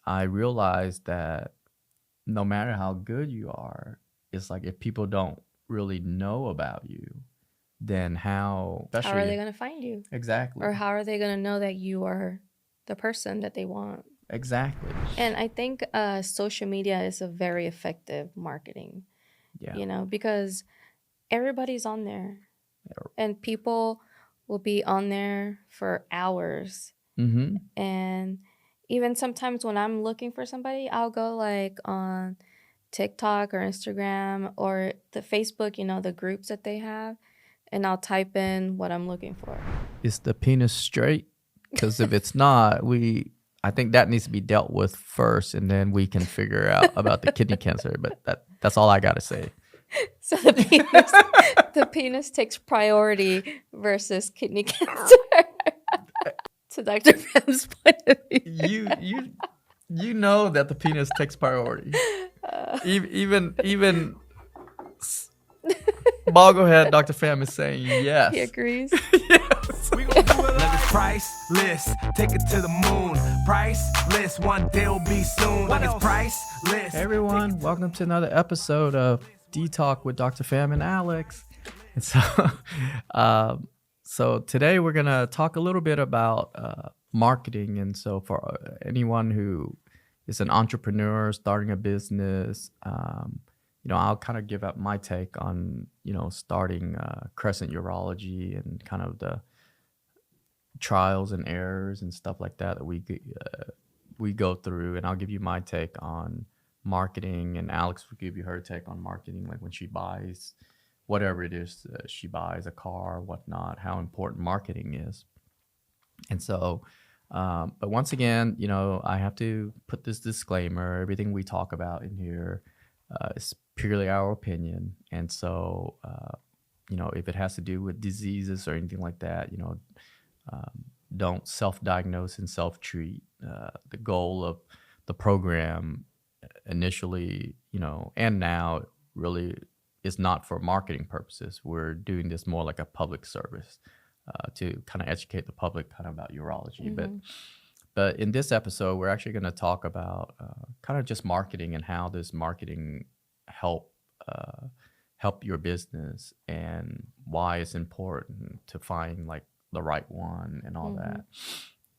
I realized that no matter how good you are, it's like if people don't really know about you, then how, How are especially they going to find you? exactly, Or how are they going to know that you are the person that they want? exactly, And I think social media is a very effective marketing, yeah, because everybody's on there and people will be on there for hours. mm-hmm, And even sometimes when I'm looking for somebody, I'll go like on TikTok or Instagram or the Facebook, the groups that they have, and I'll type in what I'm looking for. is the penis straight? Because if it's not, I think that needs to be dealt with first, and then we can figure out about the kidney cancer. But that's all I gotta say. So the penis takes priority versus kidney cancer to Dr. Pam's point of view. You know that the penis takes priority. Even Bogglehead Dr. Pham is saying yes. He agrees. Yes. We gon' do it like it's priceless. Take it to the moon. Priceless. One day will be soon. Like it's priceless. Hey everyone, welcome to another episode of D-Talk with Dr. Pham and Alex. And so today we're gonna talk a little bit about marketing. And so for anyone who is an entrepreneur starting a business, I'll kind of give up my take on starting Crescent Urology and kind of the trials and errors and stuff like that we go through, and I'll give you my take on marketing, and Alex will give you her take on marketing, like when she buys whatever it is she buys, a car, whatnot, how important marketing is. And so, but once again, I have to put this disclaimer: everything we talk about in here is purely our opinion, and so if it has to do with diseases or anything like that, don't self-diagnose and self-treat. The goal of the program initially, and now really is not for marketing purposes. We're doing this more like a public service to kind of educate the public kind of about urology. Mm-hmm. But in this episode, we're actually going to talk about kind of just marketing and how does marketing help your business, and why it's important to find like the right one and all that.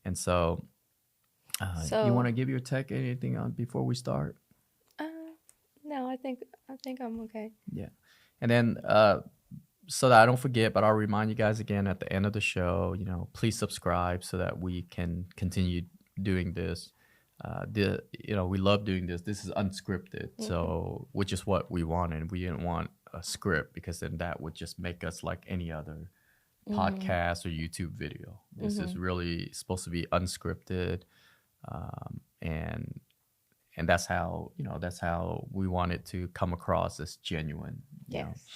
And so, you want to give your take anything on before we start? No, I think I'm okay. Yeah. And then so that I don't forget, but I'll remind you guys again at the end of the show, please subscribe so that we can continue doing this. We love doing this. This is unscripted, so which is what we wanted. We didn't want a script because then that would just make us like any other podcast or YouTube video. This is really supposed to be unscripted, and that's how we want it to come across as genuine. Yes.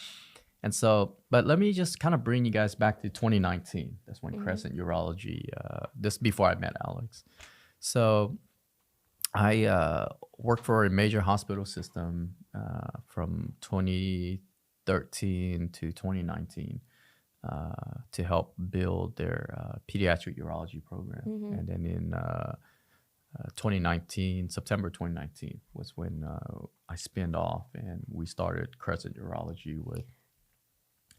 And so, but let me just kind of bring you guys back to 2019. That's when Crescent Urology. This before I met Alex. So I worked for a major hospital system from 2013 to 2019 to help build their pediatric urology program. And then in 2019, September 2019 was when I spinned off and we started Crescent Urology with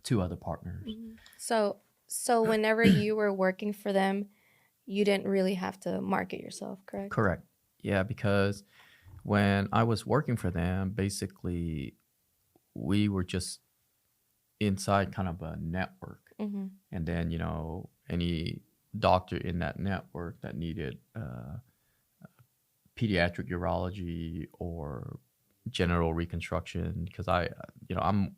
2 other partners. So whenever you were working for them, you didn't really have to market yourself, correct? Correct. Yeah, because when I was working for them, basically we were just inside kind of a network. And then, any doctor in that network that needed pediatric urology or genital reconstruction, because I'm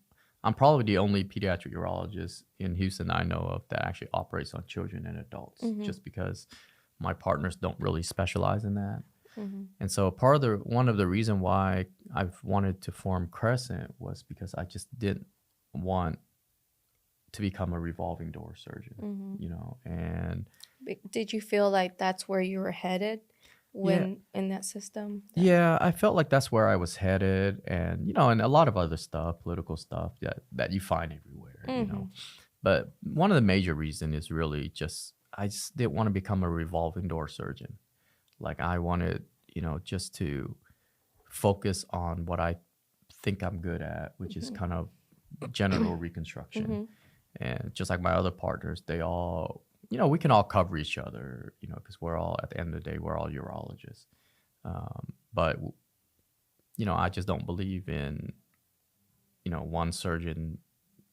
probably the only pediatric urologist in Houston I know of that actually operates on children and adults, just because my partners don't really specialize in that. And so one of the reason why I've wanted to form Crescent was because I just didn't want to become a revolving door surgeon, and Did you feel like that's where you were headed when in that system? Yeah, I felt like that's where I was headed, and and a lot of other stuff, political stuff that you find everywhere, But one of the major reasons is really I just didn't want to become a revolving door surgeon. Like I wanted, just to focus on what I think I'm good at, which is Mhm. kind of genital reconstruction. Mhm. And just like my other partners, they all, we can all cover each other, because we're all, at the end of the day, we're all urologists. But, I just don't believe in, one surgeon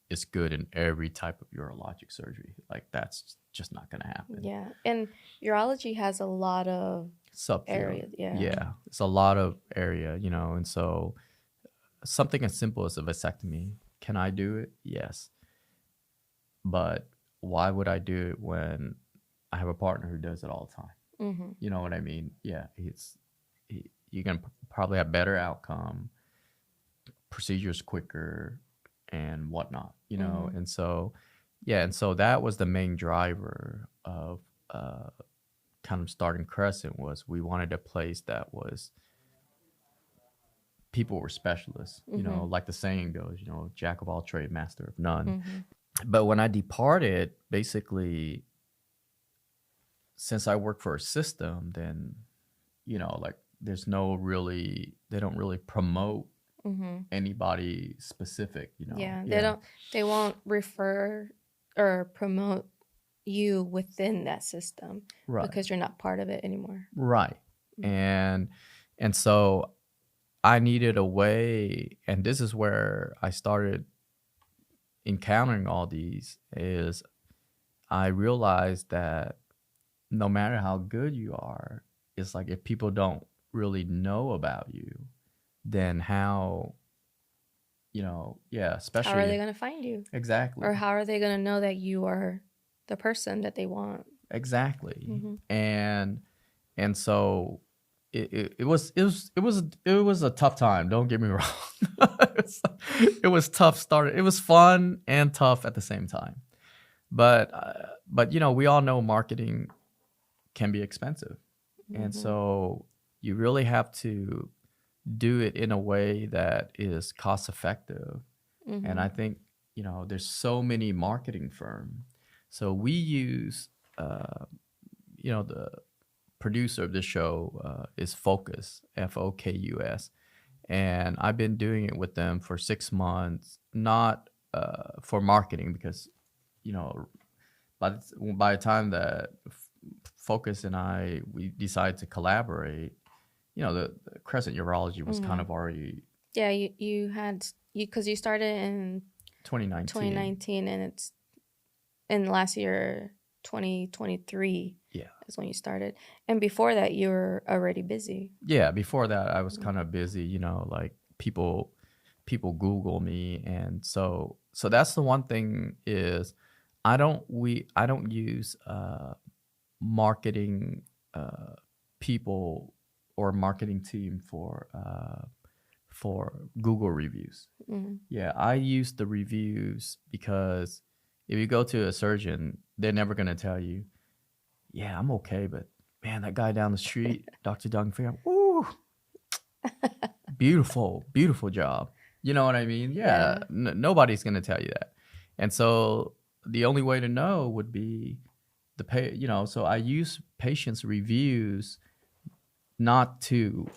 is good in every type of urologic surgery. Like, that's just not going to happen. Yeah. And urology has a lot of Subfield. areas. Yeah. Yeah. It's a lot of area, and so something as simple as a vasectomy, can I do it? Yes. But why would I do it when I have a partner who does it all the time? Mm-hmm. You know what I mean? Yeah, you can probably have better outcome, procedures quicker, and whatnot. Mm-hmm. And so and so that was the main driver of kind of starting Crescent. Was we wanted a place that was people were specialists. Mm-hmm. Like the saying goes, jack of all trade, master of none. Mm-hmm. But when I departed, basically, since I work for a system, then, like there's no really, they don't really promote Mm-hmm. anybody specific, Yeah. Yeah. They won't refer or promote you within that system Right. because you're not part of it anymore. Right. Mhm. And so I needed a way, and this is where I started encountering all these, is I realized that no matter how good you are, it's like if people don't really know about you, then how, How especially are they going to find you? exactly, Or how are they going to know that you are the person that they want? exactly, Mhm. and so it was a tough time. Don't get me wrong. It was tough. It was fun and tough at the same time. But we all know marketing can be expensive. And Mhm. so you really have to do it in a way that is cost effective. And I Mhm. think, there's so many marketing firms. So we use, the producer of this show is Focus, Fokus. And I've been doing it with them for 6 months, not for marketing, because, by the time that Focus and we decided to collaborate, the Crescent Urology was kind Mhm. of already Yeah, you had because you started in 2019. 2019 and it's in last year 2023 Yeah. is when you started. And before that you were already busy. Yeah, before that I was Mhm. kind of busy, like people Google me, and so that's the one thing is I don't use marketing people or marketing team for Google reviews. Mhm. Yeah, I use the reviews because if you go to a surgeon, they're never going to tell you, yeah, I'm okay, but man, that guy down the street, Dr. Dungfair, ooh, beautiful job. You know what I mean? Yeah, Yeah. nobody's going to tell you that. And so the only way to know would be so I use patients' reviews not to,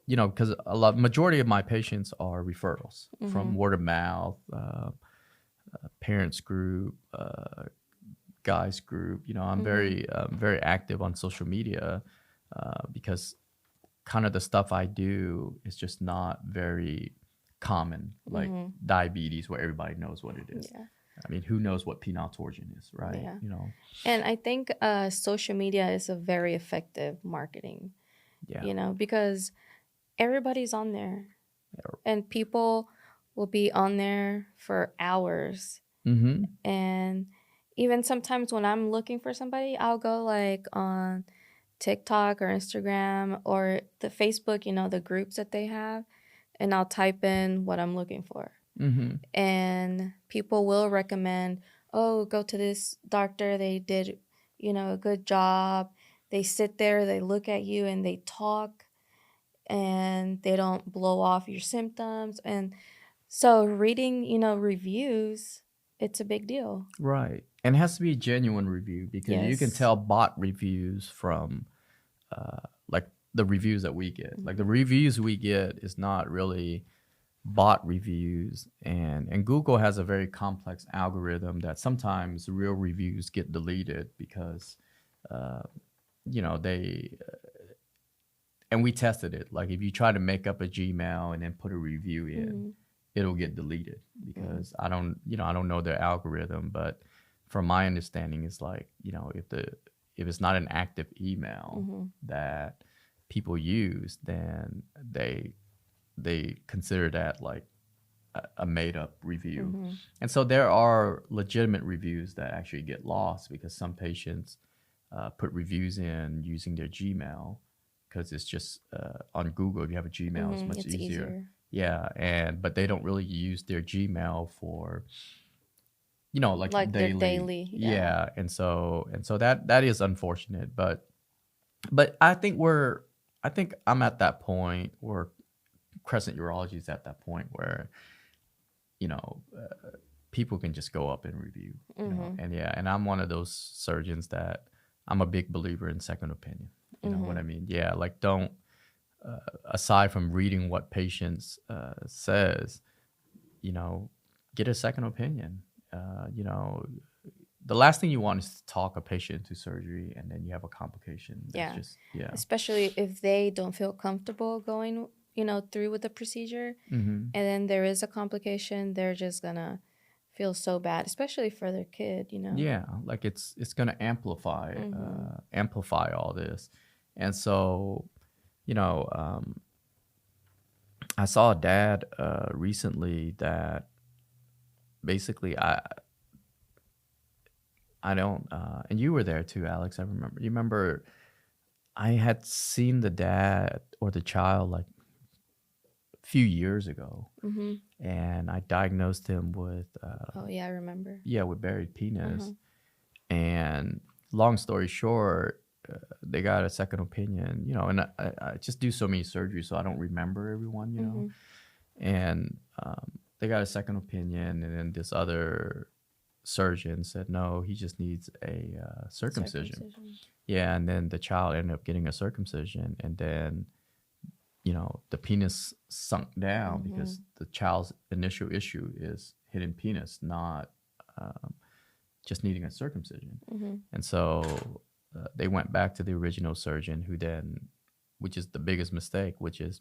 because majority of my patients are referrals from Mhm. word of mouth, parents group, guys group. I'm Mhm. very active on social media because kind of the stuff I do is just not very common, like Mhm. diabetes, where everybody knows what it is. Yeah. I mean, who knows what penile torsion is, right? Yeah. And I think social media is a very effective marketing, Yeah. because everybody's on there and people will be on there for hours. Mm-hmm. And even sometimes when I'm looking for somebody, I'll go like on TikTok or Instagram or the Facebook, the groups that they have, and I'll type in what I'm looking for. Mm-hmm. And people will recommend, oh, go to this doctor. They did, a good job. They sit there, they look at you, and they talk, and they don't blow off your symptoms. And so reading, reviews, it's a big deal. Right. And it has to be a genuine review because you can Yes. tell bot reviews from like the reviews that we get. Like the reviews we get is not really bot reviews, and Google has a very complex algorithm that sometimes real reviews get deleted because they and we tested it. Like if you try to make up a Gmail and then put a review in, it'll get deleted because I don't know their algorithm, but from my understanding, it's like, if it's not an active email that people use, then they consider that like a made up review. And so there are legitimate reviews that actually get lost because some patients put reviews in using their Gmail because it's just on Google, if you have a Gmail, it's much easier. Yeah, but they don't really use their Gmail for, like their daily. Yeah, and so that is unfortunate, but I think I'm at that point where Crescent Urology is at that point where, people can just go up and review, and I'm one of those surgeons that I'm a big believer in second opinion. You know what I mean? Yeah, like don't. Aside from reading what patients says, get a second opinion. The last thing you want is to talk a patient into surgery and then you have a complication. That's Especially if they don't feel comfortable going, through with the procedure, and then there is a complication, they're just gonna feel so bad, especially for their kid. Yeah, like it's gonna amplify all this, and so. I saw a dad recently that basically I don't and you were there too, Alex. I remember. You remember I had seen the dad or the child like a few years ago, and I diagnosed him with oh yeah, I remember. Yeah, with buried penis, and long story short. They got a second opinion, and I just do so many surgeries, so I don't remember everyone, and they got a second opinion, and then this other surgeon said, no, he just needs a circumcision. Yeah, and then the child ended up getting a circumcision, and then, the penis sunk down because the child's initial issue is hidden penis, not just needing a circumcision. And so... they went back to the original surgeon which is the biggest mistake, which is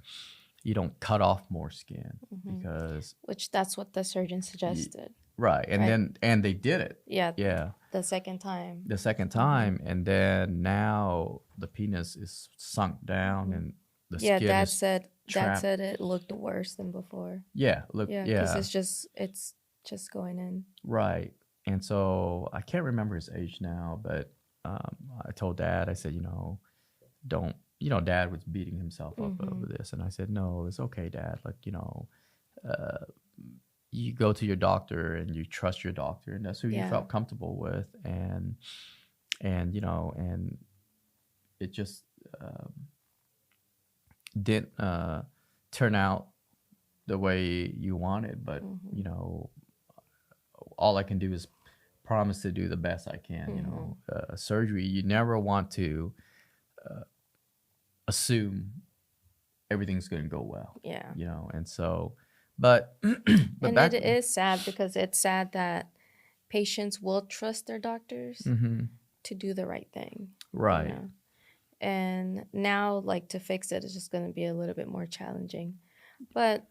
you don't cut off more skin because... Which that's what the surgeon suggested. Right. And they did it. Yeah. Yeah. The second time. And then now the penis is sunk down and the skin Dad is said trapped. it looked worse than before. Yeah. Because it's just going in. Right. And so I can't remember his age now, but I told Dad, I said, don't, Dad was beating himself up over this. And I said, no, it's okay, Dad. Like, you go to your doctor and you trust your doctor, and that's who you felt comfortable with. And it just didn't turn out the way you wanted. But, all I can do is promise to do the best I can. Surgery, you never want to assume everything's going to go well. Yeah. And so, but and it is sad because it's sad that patients will trust their doctors to do the right thing. Right. And now, like, to fix it is just going to be a little bit more challenging. But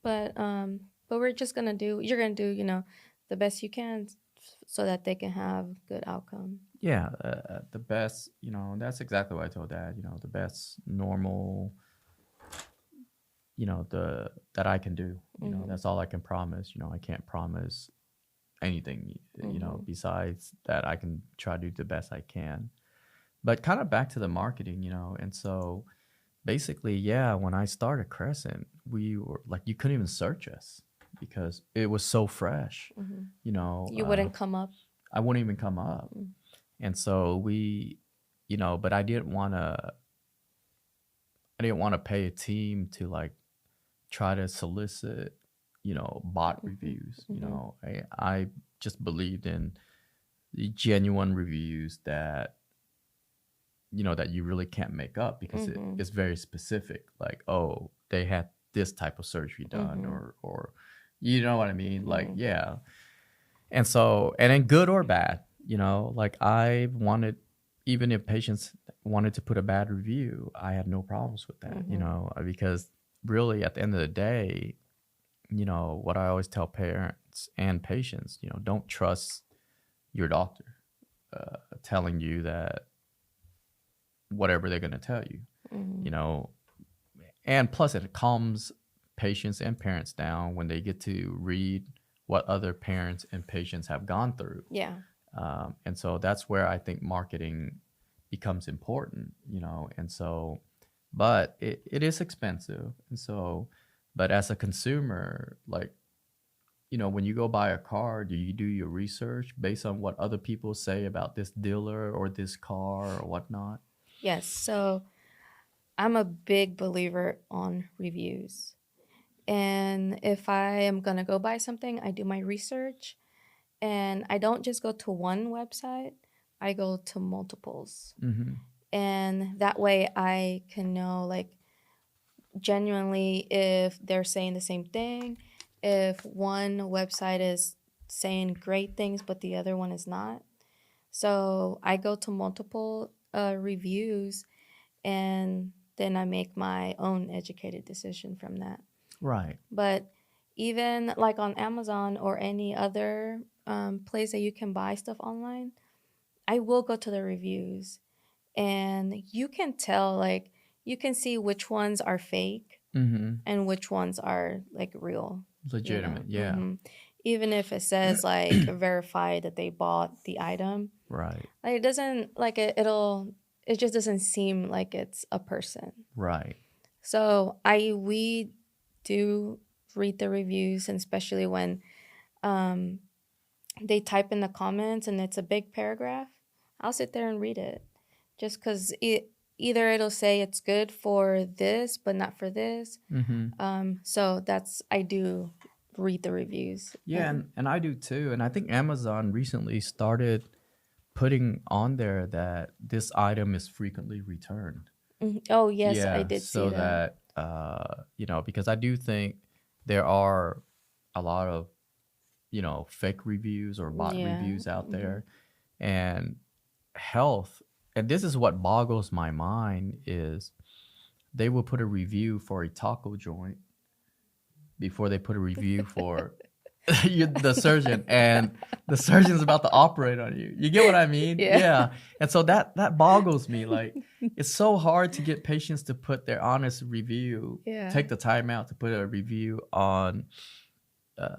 we're just going to you're going to do, the best you can so that they can have good outcome. Yeah, the best, that's exactly what I told Dad, the best normal, that I can do. That's all I can promise. I can't promise anything, besides that I can try to do the best I can. But kind of back to the marketing, and so basically, when I started Crescent, we were like, you couldn't even search us because it was so fresh. You wouldn't come up. I wouldn't even come up. And so we, but I didn't want to pay a team to like try to solicit, bot reviews. I just believed in the genuine reviews that, that you really can't make up because it's very specific. Like, oh, they had this type of surgery done, or you know what I mean? Like, yeah. And so, and then good or bad, like I wanted, even if patients wanted to put a bad review, I had no problems with that, because really at the end of the day, what I always tell parents and patients, don't trust your doctor telling you that whatever they're going to tell you, and plus it calms patients and parents down when they get to read what other parents and patients have gone through. Yeah. And so that's where I think marketing becomes important, and so, but it is expensive. And so, but as a consumer, like, when you go buy a car, do you do your research based on what other people say about this dealer or this car or whatnot? Yes. So I'm a big believer on reviews. And if I am going to go buy something, I do my research. And I don't just go to one website, I go to multiples. And that way I can know, like, genuinely if they're saying the same thing, if one website is saying great things but the other one is not. So I go to multiple reviews, and then I make my own educated decision from that. Right. But even like on Amazon or any other place that you can buy stuff online, I will go to the reviews, and you can tell, like, you can see which ones are fake and which ones are like real. Legitimate, yeah. Even if it says like verify that they bought the item, Right. like it doesn't, like it just doesn't seem like it's a person. Right. So we do read the reviews, and especially when they type in the comments and it's a big paragraph, I'll sit there and read it, just because either it'll say it's good for this but not for this. So I do read the reviews. Yeah, and I do too. And I think Amazon recently started putting on there that this item is frequently returned. Oh, yes, Yeah, I did so see that. because I do think there are a lot of, fake reviews or bot reviews out there. And health, and this is what boggles my mind, is they will put a review for a taco joint before they put a review for the surgeon, and the surgeon's about to operate on you. You get what I mean? Yeah. And so that boggles me. Like, it's so hard to get patients to put their honest review, take the time out to put a review on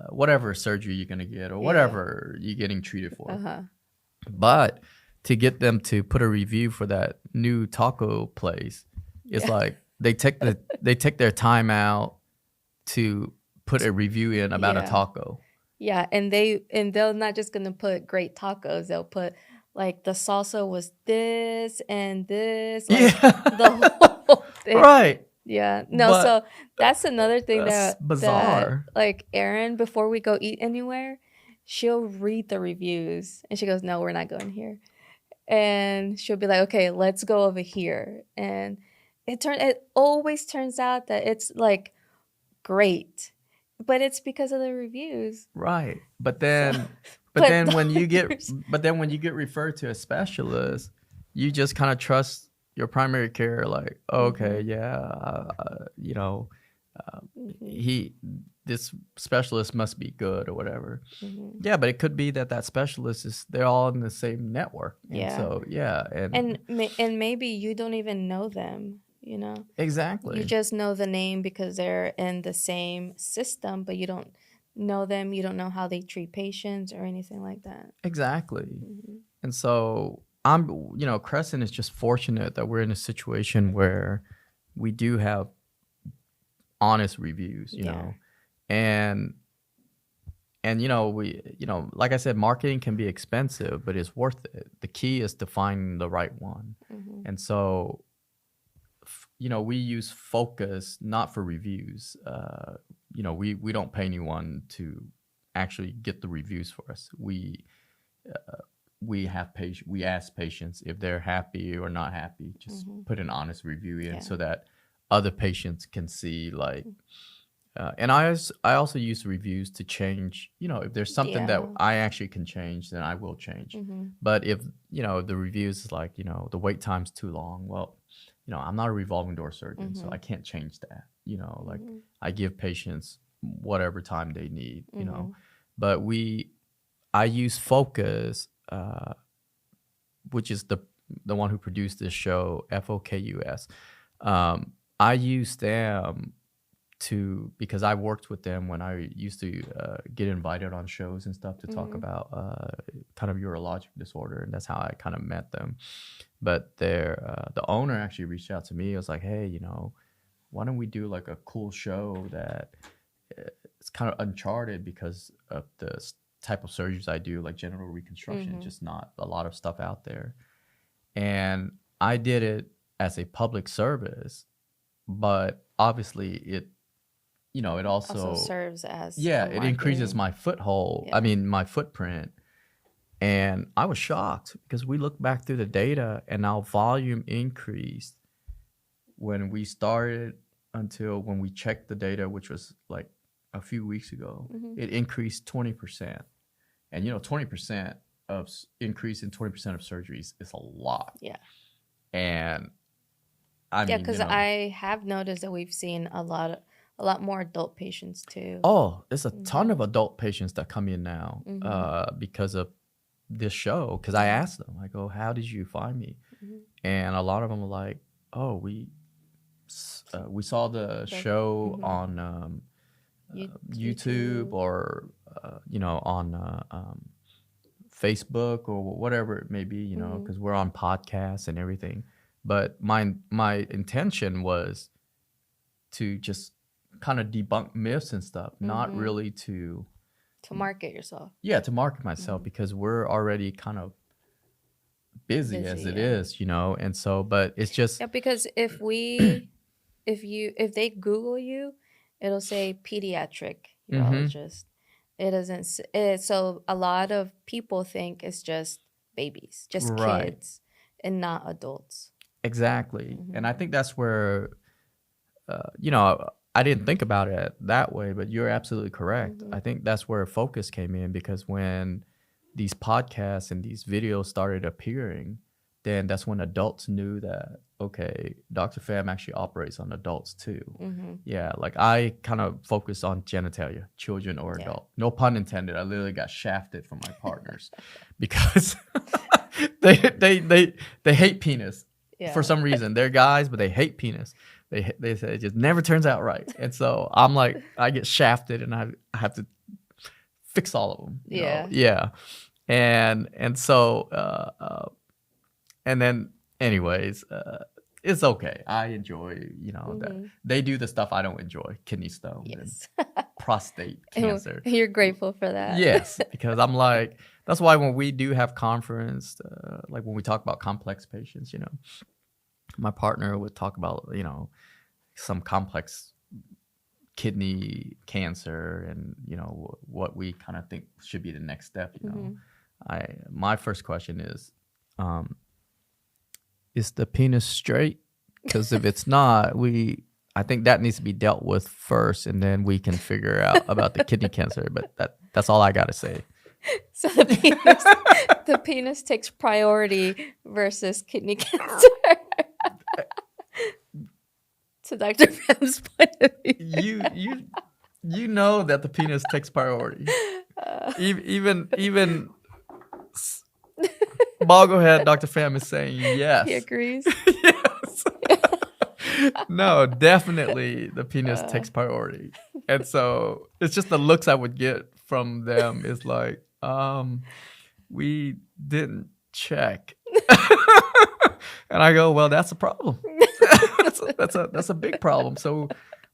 whatever surgery you're going to get or whatever you're getting treated for. But to get them to put a review for that new taco place, it's like they take their time out to put a review in about a taco. Yeah, and they're not just gonna put great tacos. They'll put like the salsa was this and this, like the whole thing. Right. Yeah. No, But so that's another thing that's that bizarre. like Erin, before we go eat anywhere, she'll read the reviews and she goes, "No, we're not going here." And she'll be like, "Okay, let's go over here." And it always turns out that it's like great, but it's because of the reviews. Right. But then when you get referred to a specialist, you just kind of trust your primary care, like, okay, this specialist must be good or whatever. Yeah, but it could be that specialist they're all in the same network. And so, and maybe you don't even know them, Exactly. You just know the name because they're in the same system, but you don't know them. You don't know how they treat patients or anything like that. Exactly. And so Crescent is just fortunate that we're in a situation where we do have honest reviews, you know, and we, like I said, marketing can be expensive, but it's worth it. The key is to find the right one. And so, we use focus not for reviews. We don't pay anyone to actually get the reviews for us. we ask patients if they're happy or not happy. Just put an honest review in so that other patients can see like. And I also use reviews to change. If there's something that I actually can change, then I will change. But if the reviews is like the wait time's too long, well, I'm not a revolving door surgeon, so I can't change that. Like I give patients whatever time they need. But I use Focus, which is the one who produced this show, FOKUS. I use them because I worked with them when I used to get invited on shows and stuff to talk about kind of urologic disorder, and that's how I kind of met them. But the owner actually reached out to me. It was like, hey, why don't we do like a cool show that it's kind of uncharted because of the type of surgeries I do, like genital reconstruction, just not a lot of stuff out there. And I did it as a public service, but obviously it also serves as it increases my foothold. I mean, my footprint. And I was shocked because we looked back through the data and our volume increased when we started until when we checked the data, which was like a few weeks ago. It increased 20%. And 20% of increase in 20% of surgeries is a lot. Yeah. And I mean, because I have noticed that we've seen a lot more adult patients too. Oh, there's a ton of adult patients that come in now because of this show. Because I asked them, I go, how did you find me? And a lot of them are like, oh, we saw the show on YouTube or on Facebook or whatever it may be, because we're on podcasts and everything. But my intention was to just kind of debunk myths and stuff, not really to market yourself. Yeah, to market myself because we're already kind of busy as it is, and so, but it's just because if they Google you, it'll say pediatric urologist. It doesn't. So a lot of people think it's just babies, just kids, and not adults. Exactly, and I think that's where, I didn't think about it that way, but you're absolutely correct. I think that's where Focus came in because when these podcasts and these videos started appearing, then that's when adults knew that, okay, Dr. Pham actually operates on adults too. Yeah, like I kind of focus on genitalia, children or adult. No pun intended. I literally got shafted from my partners because they hate penis for some reason. They're guys, but they hate penis. They say it just never turns out right. And so I'm like, I get shafted and I have to fix all of them. Yeah. And so, and then anyways, it's okay. I enjoy, that they do the stuff I don't enjoy, kidney stone and prostate cancer. You're grateful for that. Yes, because I'm like, that's why when we do have conference, like when we talk about complex patients, my partner would talk about, some complex kidney cancer and, what we kind of think should be the next step, My first question is the penis straight? Because if it's not, I think that needs to be dealt with first, and then we can figure out about the kidney cancer. But that's all I got to say. So the penis takes priority versus kidney cancer. To Dr. Pham's point of view. You know that the penis takes priority. Even Bogglehead Dr. Pham is saying yes. He agrees. Yes. No, definitely the penis takes priority. And so it's just the looks I would get from them is like, we didn't check. And I go, well, that's a problem. That's a big problem. So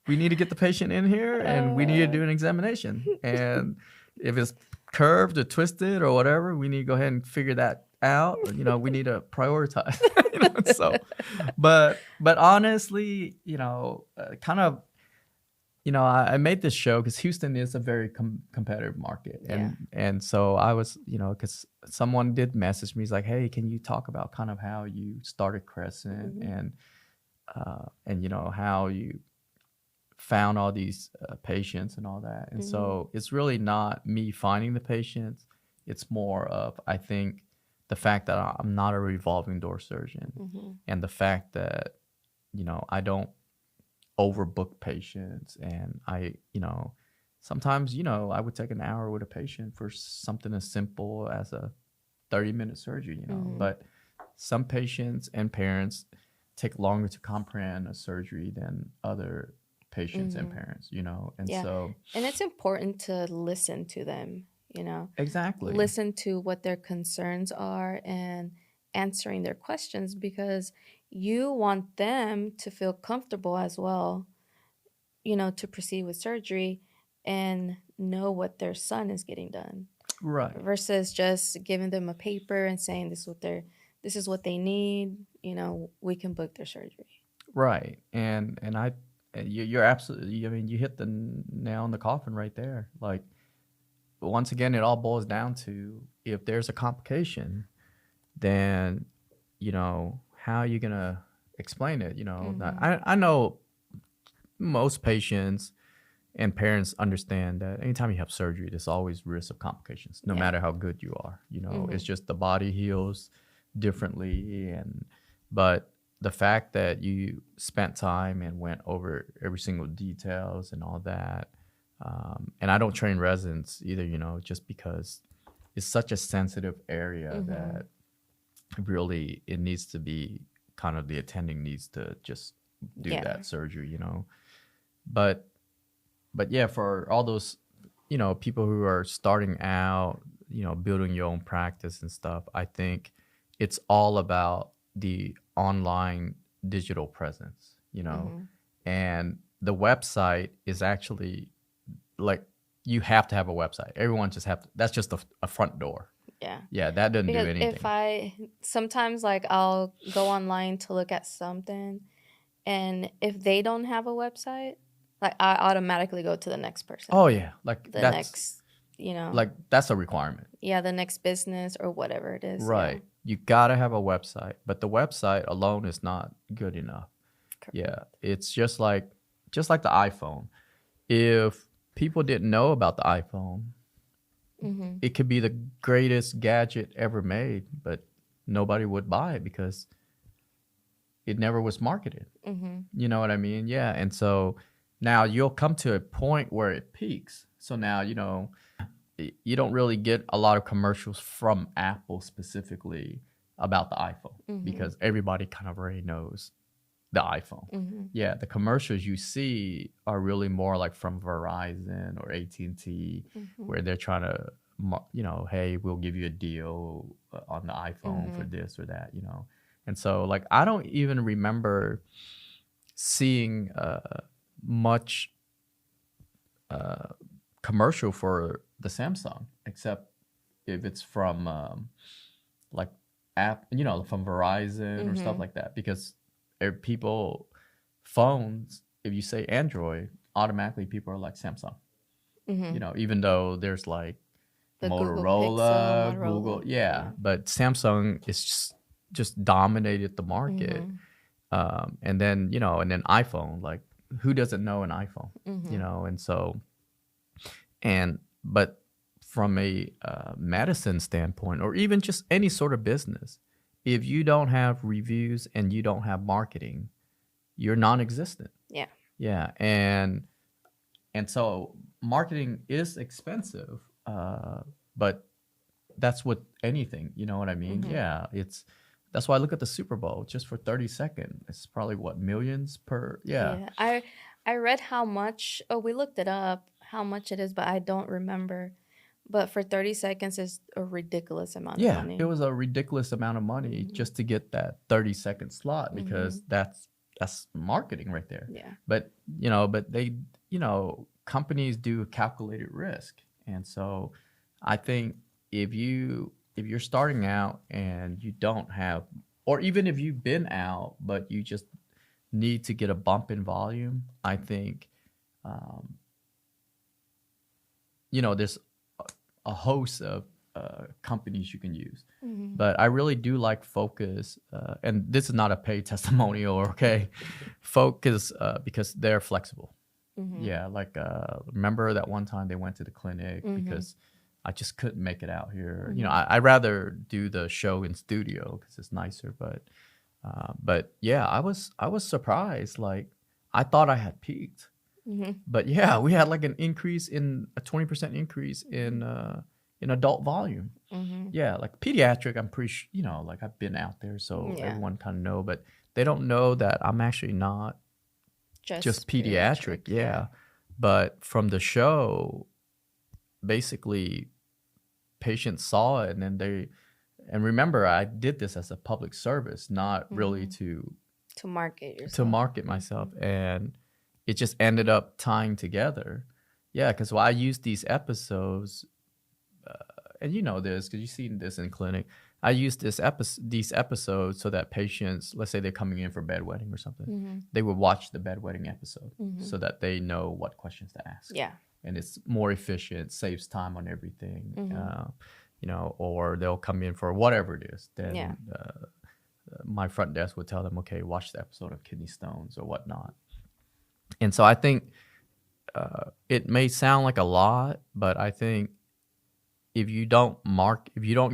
we need to get the patient in here and we need to do an examination. And if it's curved or twisted or whatever, we need to go ahead and figure that out. We need to prioritize. So, but honestly, kind of I made this show because Houston is a very competitive market, Yeah. and so I was, because someone did message me, he's like, "Hey, can you talk about kind of how you started Crescent and how you found all these patients and all that?" And so it's really not me finding the patients; it's more of, I think, the fact that I'm not a revolving door surgeon, and the fact that I don't overbook patients, and sometimes I would take an hour with a patient for something as simple as a 30-minute surgery, but some patients and parents take longer to comprehend a surgery than other patients and parents, and Yeah. so And it's important to listen to them, exactly. listen to what their concerns are and answering their questions, because you want them to feel comfortable as well, to proceed with surgery and know what their son is getting done, Right. versus just giving them a paper and saying this is what they need, we can book their surgery. Right. You're absolutely, I mean, you hit the nail on the coffin right there. Like, once again, it all boils down to, if there's a complication, then how are you gonna explain it? I know most patients and parents understand that anytime you have surgery, there's always risk of complications, no matter how good you are. It's just the body heals differently, but the fact that you spent time and went over every single details and all that, and I don't train residents either, just because it's such a sensitive area that really it needs to be kind of, the attending needs to just do that surgery, but yeah, for all those people who are starting out, building your own practice and stuff, I think it's all about the online digital presence, and the website is actually, like, you have to have a website. Everyone just that's just a front door. Yeah, that doesn't do Because anything. if I sometimes, like, I'll go online to look at something, and if they don't have a website, like, I automatically go to the next person. Oh yeah, like the that's next, like that's a requirement. the next business or whatever it is. Right. You gotta have a website, but the website alone is not good enough. Correct. Yeah, it's just like the iPhone. If people didn't know about the iPhone, it could be the greatest gadget ever made, but nobody would buy it because it never was marketed. You know what I mean? Yeah. And so now you'll come to a point where it peaks. So now, you don't really get a lot of commercials from Apple specifically about the iPhone because everybody kind of already knows the iPhone. Yeah, the commercials you see are really more like from Verizon or AT&T, where they're trying to, hey, we'll give you a deal on the iPhone for this or that, And so, like, I don't even remember seeing much commercial for the Samsung, except if it's from like app, from Verizon or stuff like that, because people phones, if you say Android, automatically people are like Samsung. Even though there's like The Motorola, Google Pixel, Google, but Samsung is just dominated the market. And then iPhone, like, who doesn't know an iPhone? And so, but from a medicine standpoint, or even just any sort of business, if you don't have reviews and you don't have marketing, you're non-existent. Yeah. And so marketing is expensive, but that's with anything, you know what I mean? Yeah, that's why I look at the Super Bowl. Just for 30 seconds, it's probably millions per. I read how much. Oh, we looked it up, how much it is, but I don't remember. But for 30 seconds is a ridiculous amount of money. Yeah, it was a ridiculous amount of money just to get that 30-second slot, because that's marketing right there. Yeah. But they, companies do calculated risk. And so I think if you're starting out and you don't have, or even if you've been out but you just need to get a bump in volume, I think um, there's a host of companies you can use. But I really do like Focus, and this is not a paid testimonial, okay? Focus, because they're flexible. Yeah, like remember that one time they went to the clinic because I just couldn't make it out here. I'd rather do the show in studio because it's nicer. But yeah, I was surprised. Like I thought I had peaked, but yeah, we had like a 20% increase in adult volume. Yeah, like pediatric, I'm pretty sure, like I've been out there, so everyone kind of know, but they don't know that I'm actually not just pediatric. Yeah. But from the show, basically patients saw it, and then and remember, I did this as a public service, not really to market yourself. To market myself. And it just ended up tying together. Yeah, because I used these episodes, and you know this because you've seen this in clinic. I use these episodes so that patients, let's say they're coming in for bedwetting or something, they would watch the bedwetting episode so that they know what questions to ask. Yeah. And it's more efficient, saves time on everything, or they'll come in for whatever it is. Then my front desk would tell them, okay, watch the episode of kidney stones or whatnot. And so I think it may sound like a lot, but I think if you don't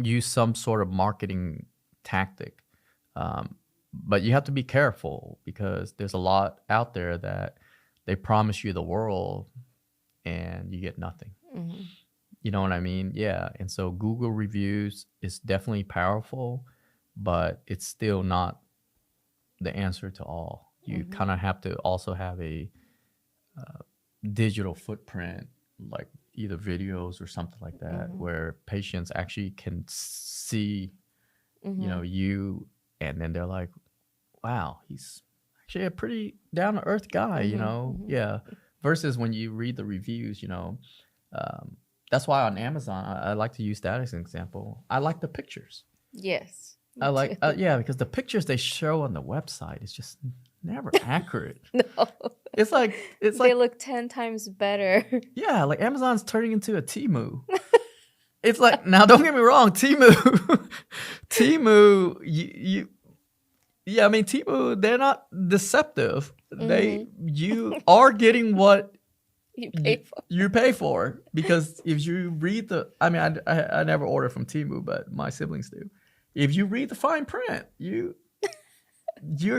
use some sort of marketing tactic, but you have to be careful because there's a lot out there that they promise you the world and you get nothing. You know what I mean? Yeah. And so Google reviews is definitely powerful, but it's still not the answer to all. You kind of have to also have a digital footprint, like either videos or something like that, where patients actually can see, you, and then they're like, wow, he's actually a pretty down to earth guy, Yeah. Versus when you read the reviews, that's why on Amazon, I like to use that as an example. I like the pictures. Yes. I like, because the pictures they show on the website is just never accurate. No. It's like they look 10 times better. Yeah, like Amazon's turning into a Temu. It's like, now don't get me wrong, Temu, Temu, they're not deceptive. You are getting what you pay for, because if you read I never order from Temu, but my siblings do. If you read the fine print, you're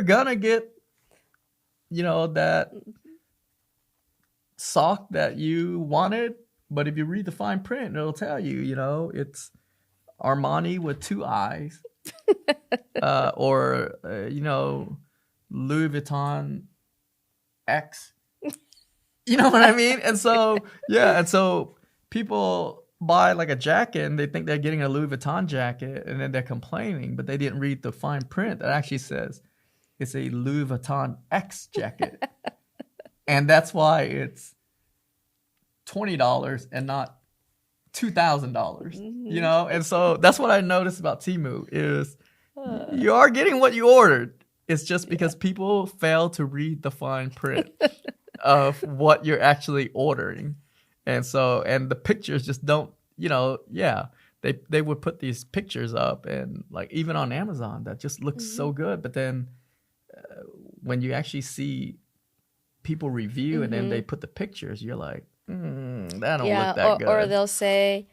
gonna get, that sock that you wanted. But if you read the fine print, it'll tell you, it's Armani with 2 eyes, or Louis Vuitton X. You know what I mean? And so, people buy like a jacket and they think they're getting a Louis Vuitton jacket, and then they're complaining, but they didn't read the fine print that actually says it's a Louis Vuitton X jacket. And that's why it's $20 and not $2,000, And so that's what I noticed about Temu is you are getting what you ordered. It's just because people fail to read the fine print of what you're actually ordering. And so, and the pictures just don't, they would put these pictures up, and like even on Amazon, that just looks so good. But then when you actually see people review and then they put the pictures, you're like, that don't look that good. Or they'll say,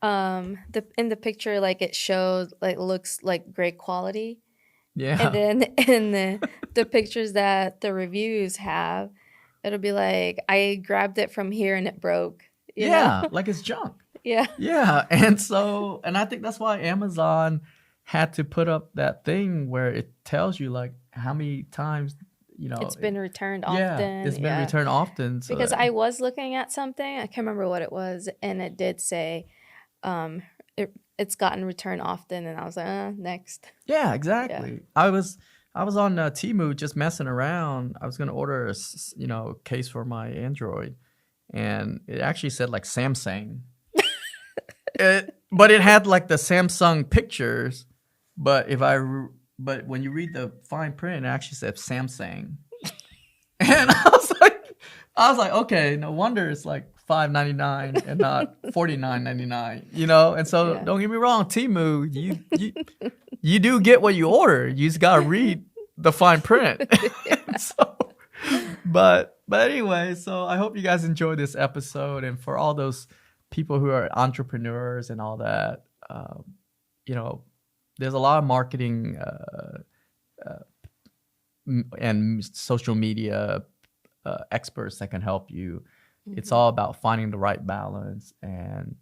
in the picture, like it shows, like looks like great quality. Yeah. And then in the pictures that the reviews have, it'll be like, I grabbed it from here and it broke. You know? Like it's junk. Yeah. Yeah. And I think that's why Amazon had to put up that thing where it tells you like how many times, it's been returned often. Yeah, it's been returned often. So because I was looking at something, I can't remember what it was, and it did say it's gotten returned often, and I was like, next. Yeah, exactly. Yeah. I was on Temu just messing around. I was going to order a case for my Android, and it actually said like Samsung. But it had like the Samsung pictures, but when you read the fine print, it actually said Samsung. And I was like, I was like, okay, no wonder it's like $5.99 and not $49.99, you know? And so Yeah. don't get me wrong, Temu, you do get what you order. You just gotta read the fine print. So, but anyway, so I hope you guys enjoyed this episode. And for all those people who are entrepreneurs and all that, you know, there's a lot of marketing and social media experts that can help you. It's all about finding the right balance. And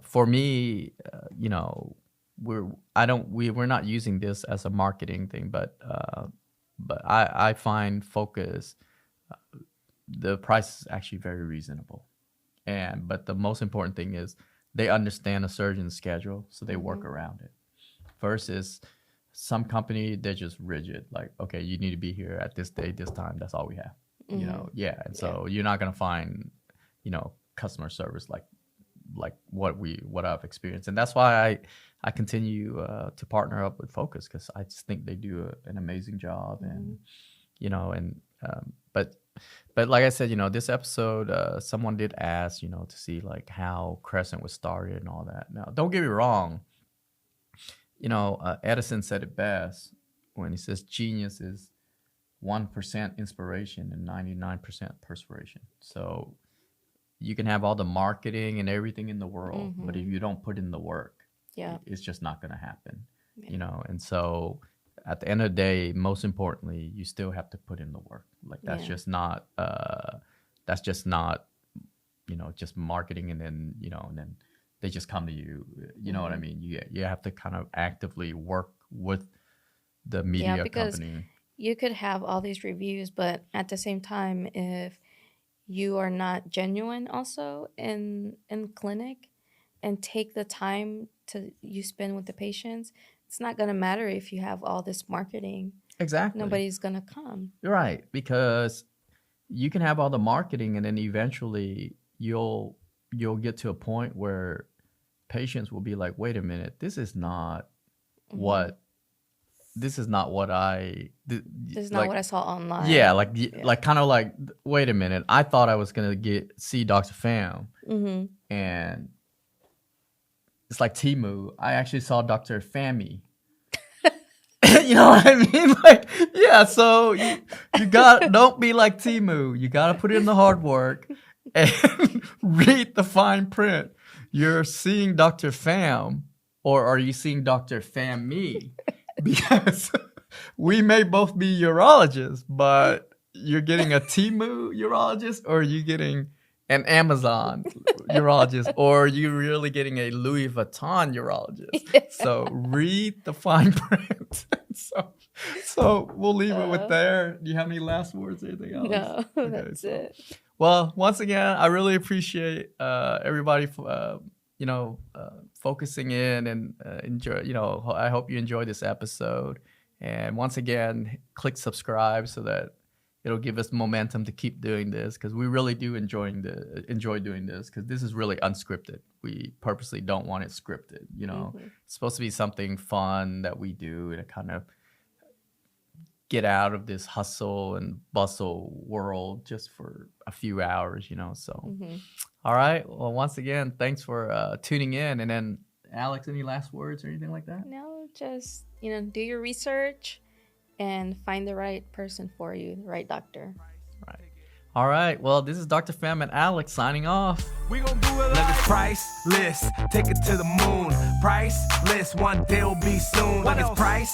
for me, you know, we're not using this as a marketing thing, but I find Focus, the price is actually very reasonable. But the most important thing is they understand a surgeon's schedule, so they work around it. Versus some company, they're just rigid. Like, okay, you need to be here at this day, this time. That's all we have. You know, And so you're not gonna find, you know, customer service like what I've experienced, and that's why I continue to partner up with Focus, because I just think they do an amazing job. And you know, and but like I said, you know, this episode, someone did ask, you know, to see like how Crescent was started and all that. Now, don't get me wrong. You know, Edison said it best when he says genius is 1% inspiration and 99% perspiration. So you can have all the marketing and everything in the world, but if you don't put in the work, it's just not going to happen. You know, and so at the end of the day, most importantly, you still have to put in the work. Like that's just not, you know, just marketing and then, you know, and then they just come to you. You know what I mean? You have to kind of actively work with the media company. You could have all these reviews, but at the same time, if you are not genuine also in clinic and take the time to you spend with the patients, it's not going to matter if you have all this marketing. Exactly. Nobody's going to come. You're right, because you can have all the marketing and then eventually you'll get to a point where patients will be like, wait a minute, this is not what I this is not what I saw online. Yeah, like kind of like, wait a minute, I thought I was gonna see Dr. Pham, and it's like Temu. I actually saw Dr. Fammy. You know what I mean? Like, yeah. So you don't be like Temu. You gotta put in the hard work and read the fine print. You're seeing Dr. Pham, or are you seeing Dr. Pham me? Because we may both be urologists, but you're getting a Temu urologist, or are you getting an Amazon urologist, or are you really getting a Louis Vuitton urologist? Yeah. So read the fine print. So we'll leave it with there. Do you have any last words or anything else? No, okay, that's it. Well, once again, I really appreciate everybody focusing in and enjoy. You know, I hope you enjoyed this episode. And once again, click subscribe so that it'll give us momentum to keep doing this, because we really do enjoy doing this, because this is really unscripted. We purposely don't want it scripted. You know, it's supposed to be something fun that we do to kind of get out of this hustle and bustle world just for a few hours, you know. So, all right. Well, once again, thanks for tuning in. And then, Alex, any last words or anything like that? No, just, you know, do your research and find the right person for you, the right doctor. Right. All right. Well, this is Dr. Pham and Alex signing off. We gon' do it like it's priceless. Take it to the moon. Priceless. One day will be soon. Like it's priceless.